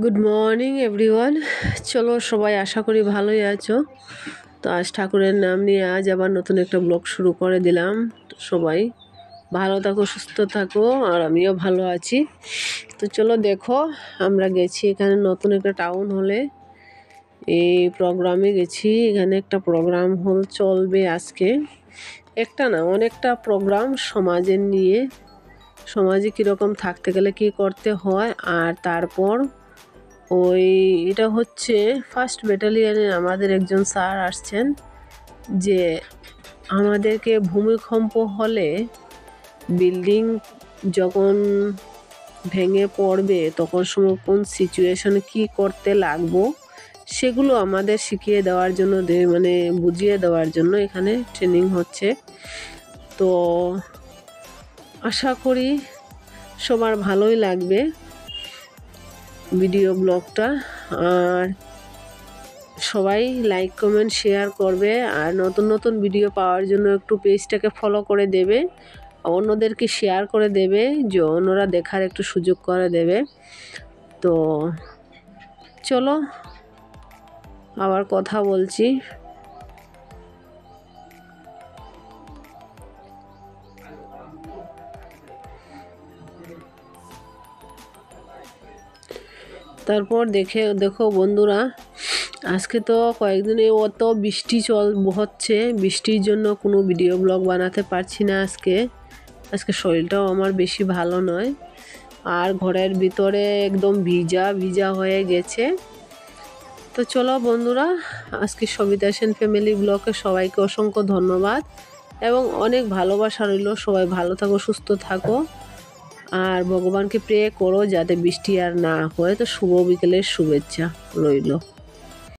Good morning everyone. চলো সবাই আশা করি ভালোই আছো। তো আজ ঠাকুরের নাম নিয়ে আজ আবার নতুন একটা ব্লগ শুরু করে দিলাম। তো সবাই ভালো থাকো, সুস্থ থাকো, আর আমিও ভালো আছি। তো চলো দেখো, আমরা গেছি এখানে নতুন একটা টাউন হলে, এই প্রোগ্রামে গেছি। এখানে একটা প্রোগ্রাম হল চলবে আজকে, একটা না অনেকটা প্রোগ্রাম সমাজের নিয়ে, সমাজে কীরকম থাকতে গেলে কী করতে হয়। আর তারপর এটা হচ্ছে ফার্স্ট ব্যাটালিয়নের আমাদের একজন স্যার আসছেন, যে আমাদেরকে ভূমিকম্প হলে বিল্ডিং যখন ভেঙে পড়বে তখন সময় কোন সিচুয়েশনে কী করতে লাগবো সেগুলো আমাদের শিখিয়ে দেওয়ার জন্য, মানে বুঝিয়ে দেওয়ার জন্য এখানে ট্রেনিং হচ্ছে। তো আশা করি সবার ভালোই লাগবে ভিডিও ব্লগটা। আর সবাই লাইক কমেন্ট শেয়ার করবে, আর নতুন নতুন ভিডিও পাওয়ার জন্য একটু পেজটাকে ফলো করে দেবে, অন্যদেরকে শেয়ার করে দেবে, যে অন্যরা দেখার একটু সুযোগ করে দেবে। তো চলো আবার কথা বলছি। তারপর দেখো বন্ধুরা, আজকে তো কয়েকদিনে অত বৃষ্টি হচ্ছে, বৃষ্টির জন্য কোনো ভিডিও ব্লগ বানাতে পারছি না। আজকে শরীরটাও আমার বেশি ভালো নয়, আর ঘরের ভিতরে একদম ভিজা ভিজা হয়ে গেছে। তো চলো বন্ধুরা, আজকে সবিতা সেন ফ্যামিলি ব্লগে সবাইকে অসংখ্য ধন্যবাদ এবং অনেক ভালোবাসা রইল। সবাই ভালো থাকো, সুস্থ থাকো, আর ভগবানকে প্রে করো যাতে বৃষ্টি আর না হয়। তো শুভ বিকেলের শুভেচ্ছা রইল।